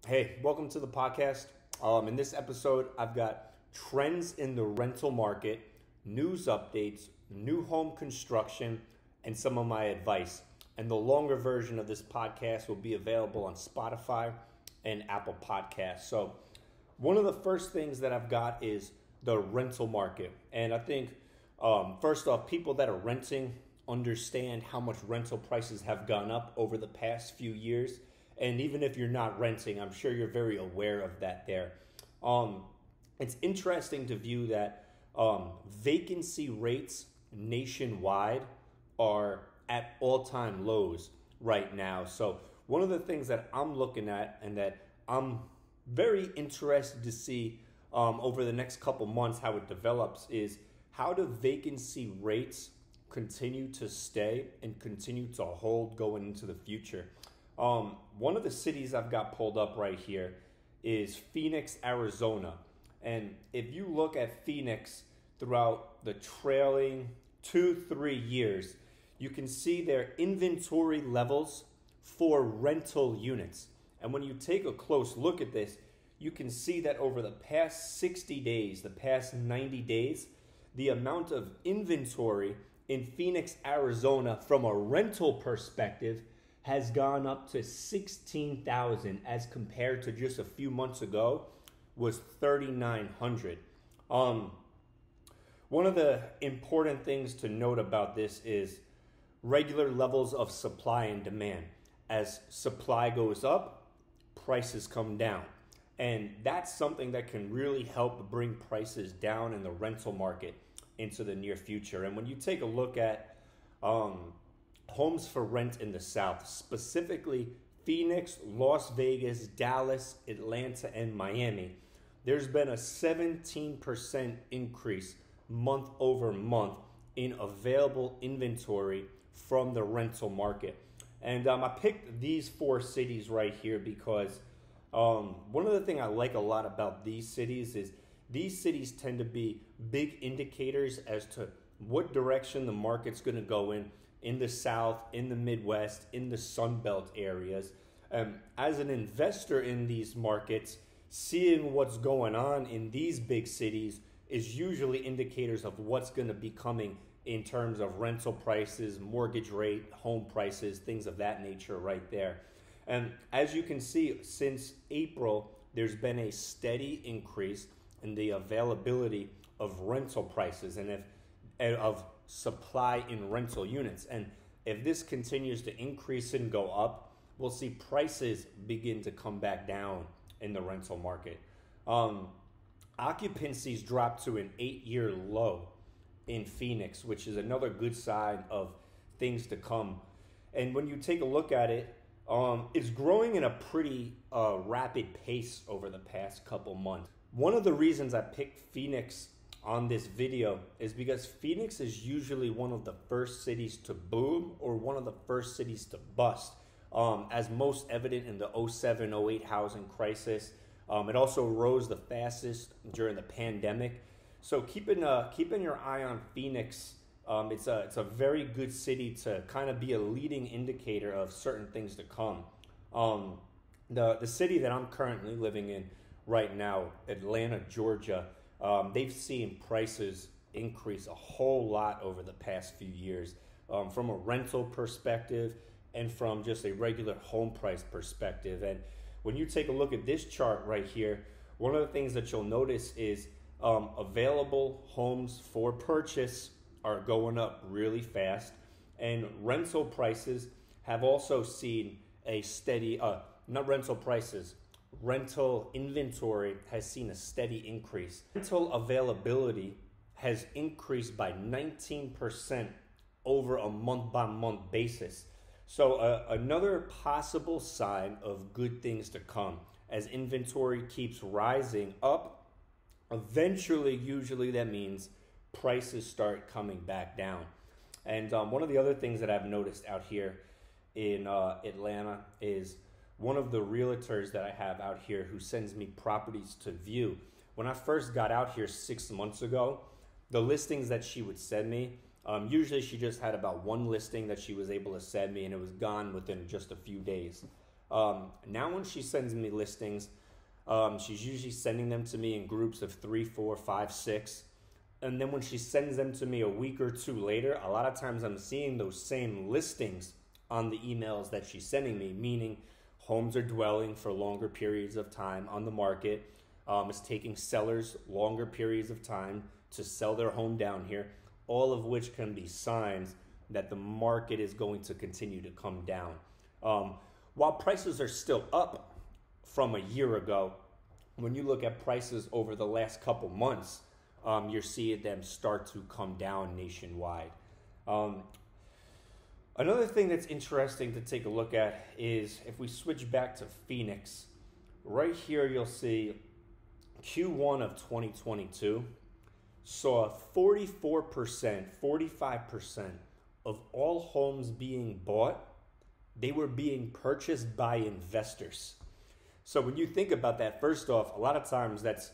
Hey, welcome to the podcast. In this episode, I've got trends in the rental market, news updates, new home construction, and some of my advice. And the longer version of this podcast will be available on Spotify and Apple Podcasts. So, one of the first things that I've got is the rental market. And I think, first off, people that are renting understand how much rental prices have gone up over the past few years. And even if you're not renting, I'm sure you're very aware of that there. It's interesting to view that vacancy rates nationwide are at all-time lows right now. So one of the things that I'm looking at and that I'm very interested to see over the next couple months how it develops is how do vacancy rates continue to stay and continue to hold going into the future. One of the cities I've got pulled up right here is Phoenix, Arizona. And if you look at Phoenix throughout the trailing 2-3 years, you can see their inventory levels for rental units. And when you take a close look at this, you can see that over the past 60 days, the past 90 days, the amount of inventory in Phoenix, Arizona from a rental perspective has gone up to 16,000 as compared to just a few months ago was 3,900. One of the important things to note about this is regular levels of supply and demand. As supply goes up, prices come down. And that's something that can really help bring prices down in the rental market into the near future. And when you take a look at homes for rent in the South, specifically Phoenix, Las Vegas, Dallas, Atlanta, and Miami, there's been a 17% increase month over month in available inventory from the rental market. And I picked these 4 cities right here because one of the things I like a lot about these cities is these cities tend to be big indicators as to what direction the market's going to go in the South, in the Midwest, in the Sun Belt areas. As an investor in these markets, seeing what's going on in these big cities is usually indicators of what's going to be coming in terms of rental prices, mortgage rate, home prices, things of that nature right there. And as you can see, since April, there's been a steady increase in the availability of rental prices and of supply in rental units. And if this continues to increase and go up, we'll see prices begin to come back down in the rental market. Occupancies dropped to an 8-year low in Phoenix, which is another good sign of things to come. And when you take a look at it, it's growing in a pretty rapid pace over the past couple months. One of the reasons I picked Phoenix on this video is because Phoenix is usually one of the first cities to boom or one of the first cities to bust, as most evident in the 07-08 housing crisis. It also rose the fastest during the pandemic. So keeping your eye on Phoenix, it's a very good city to kind of be a leading indicator of certain things to come. The city that I'm currently living in right now, Atlanta, Georgia, they've seen prices increase a whole lot over the past few years, from a rental perspective and from just a regular home price perspective. And when you take a look at this chart right here, one of the things that you'll notice is available homes for purchase are going up really fast, and rental prices have also seen a steady, rental inventory has seen a steady increase. Rental availability has increased by 19% over a month-by-month basis. So another possible sign of good things to come. As inventory keeps rising up, eventually, usually that means prices start coming back down. And one of the other things that I've noticed out here in Atlanta is one of the realtors that I have out here who sends me properties to view. When I first got out here 6 months ago, the listings that she would send me, usually she just had about one listing that she was able to send me, and it was gone within just a few days. Now when she sends me listings, she's usually sending them to me in groups of 3, 4, 5, 6. And then when she sends them to me a week or two later, a lot of times I'm seeing those same listings on the emails that she's sending me, meaning homes are dwelling for longer periods of time on the market. It's taking sellers longer periods of time to sell their home down here, all of which can be signs that the market is going to continue to come down. While prices are still up from a year ago, when you look at prices over the last couple months, you're seeing them start to come down nationwide. Another thing that's interesting to take a look at is if we switch back to Phoenix, right here you'll see Q1 of 2022 saw 44%, 45% of all homes being bought, they were being purchased by investors. So when you think about that, first off, a lot of times that's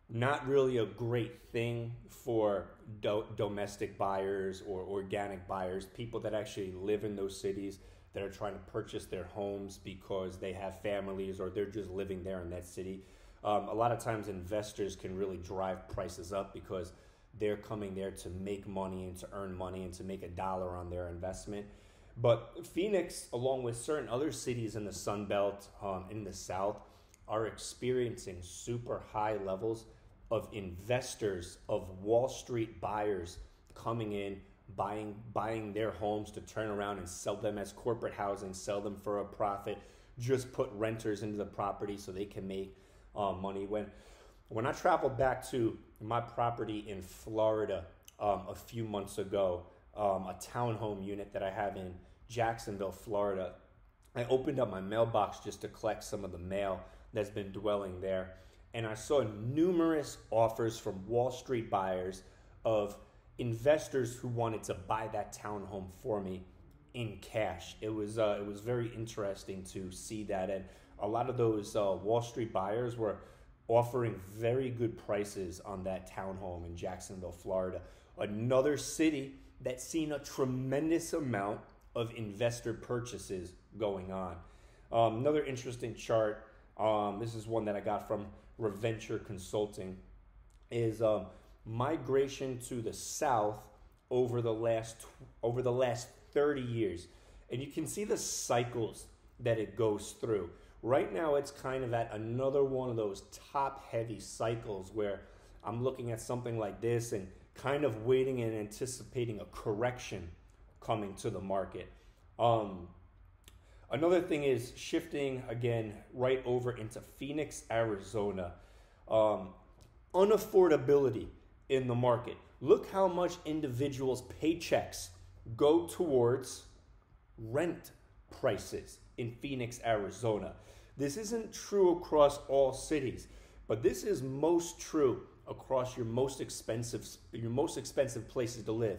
not really a great thing for domestic buyers or organic buyers, people that actually live in those cities that are trying to purchase their homes because they have families or they're just living there in that city. A lot of times investors can really drive prices up because they're coming there to make money and to earn money and to make a dollar on their investment. But Phoenix, along with certain other cities in the Sun Belt, in the South, are experiencing super high levels of investors, of Wall Street buyers coming in, buying their homes to turn around and sell them as corporate housing, sell them for a profit, just put renters into the property so they can make money. When I traveled back to my property in Florida a few months ago, a townhome unit that I have in Jacksonville, Florida, I opened up my mailbox just to collect some of the mail that's been dwelling there. And I saw numerous offers from Wall Street buyers of investors who wanted to buy that townhome for me in cash. It was very interesting to see that. And a lot of those Wall Street buyers were offering very good prices on that townhome in Jacksonville, Florida. Another city that's seen a tremendous amount of investor purchases going on. Another interesting chart, this is one that I got from Reventure Consulting, is migration to the south over the last 30 years. And you can see the cycles that it goes through. Right now it's kind of at another one of those top heavy cycles where I'm looking at something like this and kind of waiting and anticipating a correction coming to the market. Another thing is shifting again right over into Phoenix, Arizona. Unaffordability in the market. Look how much individuals' paychecks go towards rent prices in Phoenix, Arizona. This isn't true across all cities, but this is most true across your most expensive places to live.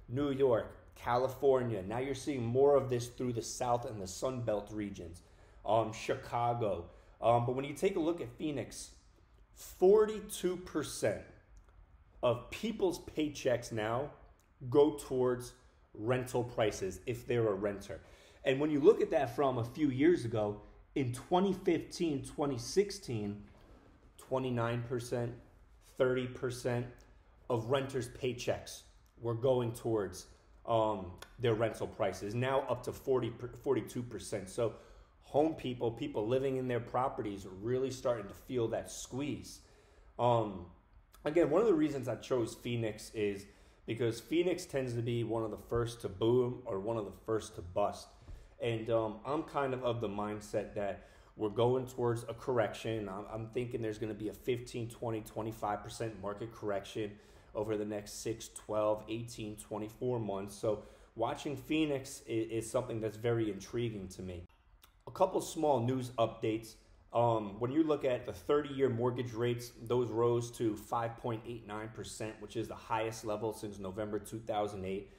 New York, California. Now you're seeing more of this through the South and the Sun Belt regions. Chicago. But when you take a look at Phoenix, 42% of people's paychecks now go towards rental prices if they're a renter. And when you look at that from a few years ago, in 2015, 2016, 29%, 30% of renters' paychecks were going towards their rental prices, now up to 42%. So people living in their properties are really starting to feel that squeeze. Again, one of the reasons I chose Phoenix is because Phoenix tends to be one of the first to boom or one of the first to bust. And I'm kind of the mindset that we're going towards a correction. I'm thinking there's going to be a 15, 20, 25% market correction over the next 6, 12, 18, 24 months. So watching Phoenix is something that's very intriguing to me. A couple small news updates. When you look at the 30-year mortgage rates, those rose to 5.89%, which is the highest level since November 2008.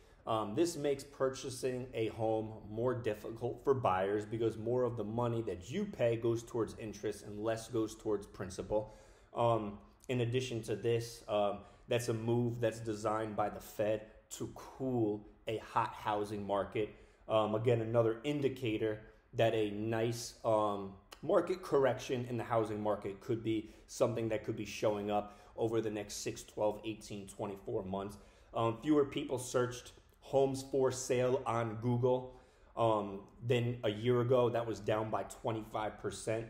This makes purchasing a home more difficult for buyers because more of the money that you pay goes towards interest and less goes towards principal. In addition to this, that's a move that's designed by the Fed to cool a hot housing market. Again, another indicator that a nice market correction in the housing market could be something that could be showing up over the next 6, 12, 18, 24 months. Fewer people searched homes for sale on Google than a year ago. That was down by 25%.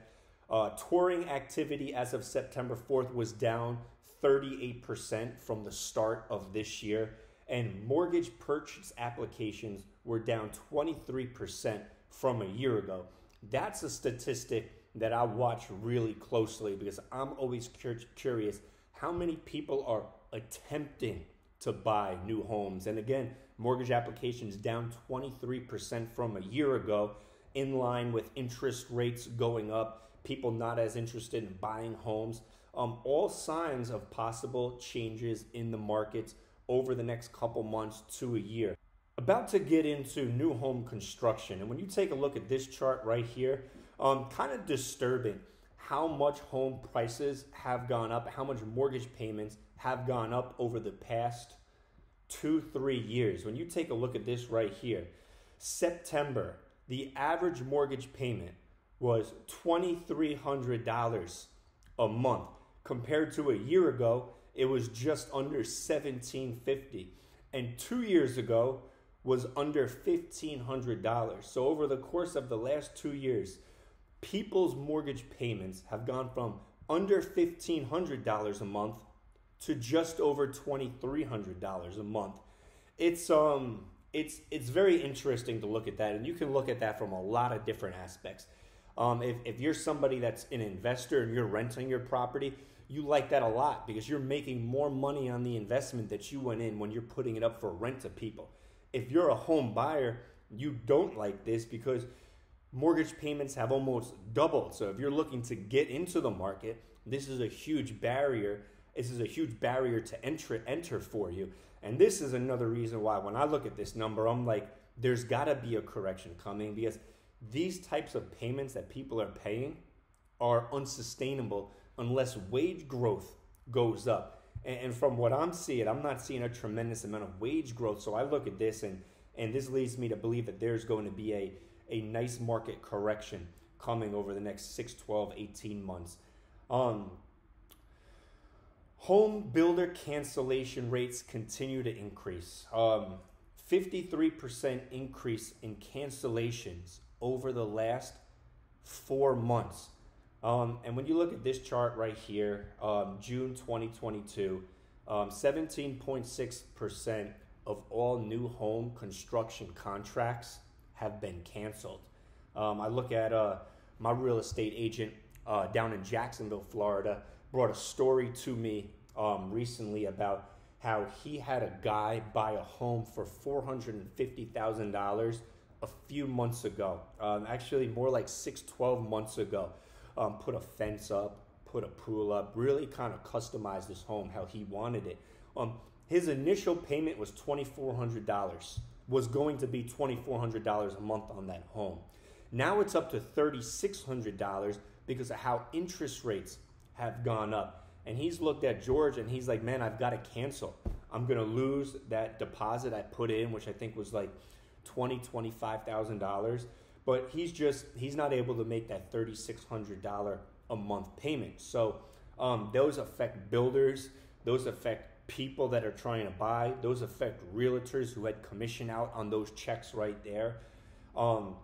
Touring activity as of September 4th was down 38% from the start of this year. And mortgage purchase applications were down 23% from a year ago. That's a statistic that I watch really closely because I'm always curious how many people are attempting to buy new homes. And again, mortgage applications down 23% from a year ago, in line with interest rates going up, people not as interested in buying homes. All signs of possible changes in the markets over the next couple months to a year. About to get into new home construction. And when you take a look at this chart right here, kind of disturbing how much home prices have gone up, how much mortgage payments have gone up over the past 2-3 years. When you take a look at this right here, September, the average mortgage payment was $2,300 a month. Compared to a year ago, it was just under $1,750. And 2 years ago was under $1,500. So over the course of the last 2 years, people's mortgage payments have gone from under $1,500 a month to just over $2,300 a month. It's very interesting to look at that, and you can look at that from a lot of different aspects. If you're somebody that's an investor and you're renting your property, you like that a lot because you're making more money on the investment that you went in when you're putting it up for rent to people. If you're a home buyer, you don't like this because mortgage payments have almost doubled. So if you're looking to get into the market, this is a huge barrier. This is a huge barrier to enter for you. And this is another reason why when I look at this number, I'm like, there's got to be a correction coming because these types of payments that people are paying are unsustainable unless wage growth goes up. And from what I'm seeing, I'm not seeing a tremendous amount of wage growth. So I look at this and this leads me to believe that there's going to be a nice market correction coming over the next 6, 12, 18 months. Home builder cancellation rates continue to increase. 53% increase in cancellations over the last 4 months. And when you look at this chart right here, June 2022, 17.6% of all new home construction contracts have been canceled. I look at my real estate agent down in Jacksonville, Florida, brought a story to me recently about how he had a guy buy a home for $450,000 a few months ago. Actually, more like 6-12 months ago. Put a fence up, put a pool up, really kind of customized this home how he wanted it. His initial payment was $2,400, was going to be $2,400 a month on that home. Now it's up to $3,600 because of how interest rates have gone up. And he's looked at George and he's like, man, I've got to cancel. I'm going to lose that deposit I put in, which I think was like $25,000. But he's not able to make that $3,600 a month payment. So those affect builders. Those affect people that are trying to buy. Those affect realtors who had commission out on those checks right there. And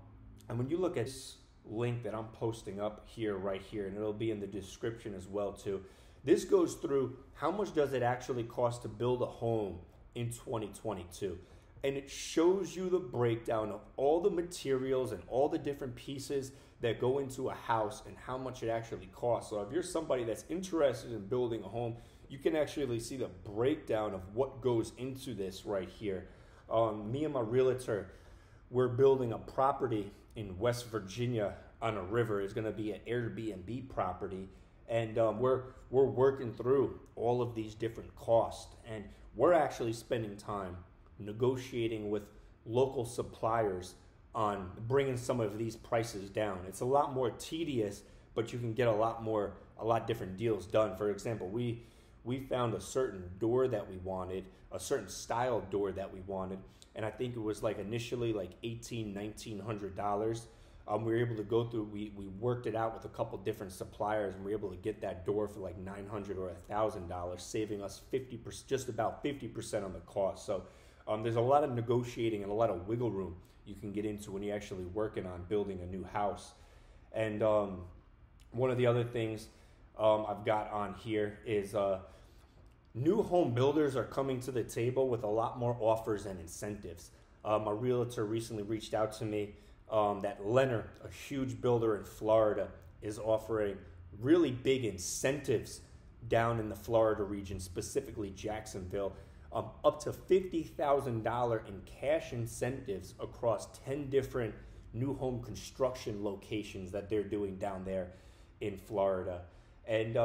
when you look at this link that I'm posting up here, right here, and it'll be in the description as well too, this goes through how much does it actually cost to build a home in 2022. And it shows you the breakdown of all the materials and all the different pieces that go into a house and how much it actually costs. So if you're somebody that's interested in building a home, you can actually see the breakdown of what goes into this right here. Me and my realtor, we're building a property in West Virginia on a river. It's going to be an Airbnb property. And we're working through all of these different costs. And we're actually spending time negotiating with local suppliers on bringing some of these prices down. It's a lot more tedious, but you can get a lot different deals done. For example, we found a certain door that we wanted, a certain style door that we wanted, and I think it was like initially like $1,800-$1,900. We were able to go through. We worked it out with a couple different suppliers, and we were able to get that door for like $900 or $1,000, saving us 50%, just about 50% on the cost. So there's a lot of negotiating and a lot of wiggle room you can get into when you're actually working on building a new house. And one of the other things I've got on here is new home builders are coming to the table with a lot more offers and incentives. A realtor recently reached out to me that Leonard, a huge builder in Florida, is offering really big incentives down in the Florida region, specifically Jacksonville, up to $50,000 in cash incentives across 10 different new home construction locations that they're doing down there in Florida. And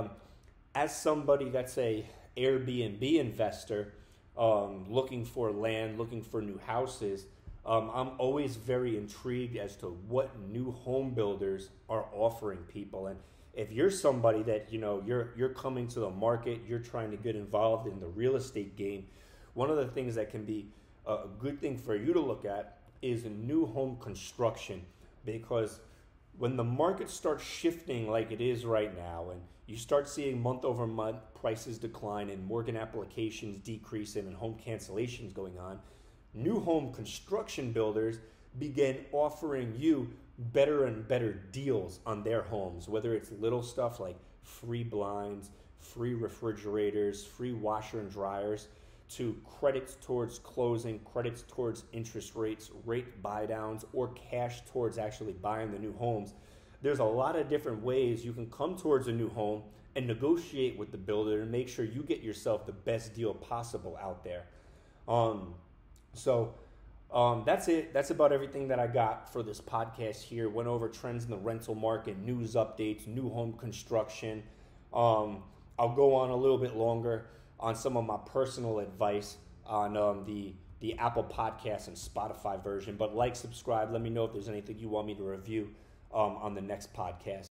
as somebody that's a Airbnb investor looking for land, looking for new houses, I'm always very intrigued as to what new home builders are offering people. And if you're somebody that, you're coming to the market, you're trying to get involved in the real estate game, one of the things that can be a good thing for you to look at is new home construction, because when the market starts shifting like it is right now, and you start seeing month over month prices decline and mortgage applications decreasing and home cancellations going on, new home construction builders begin offering you better and better deals on their homes, whether it's little stuff like free blinds, free refrigerators, free washer and dryers, to credits towards closing, credits towards interest rates, rate buy downs, or cash towards actually buying the new homes. There's a lot of different ways you can come towards a new home and negotiate with the builder and make sure you get yourself the best deal possible out there. So that's it. That's about everything that I got for this podcast here. Went over trends in the rental market, news updates, new home construction. I'll go on a little bit longer on some of my personal advice on the Apple Podcasts and Spotify version. But subscribe. Let me know if there's anything you want me to review on the next podcast.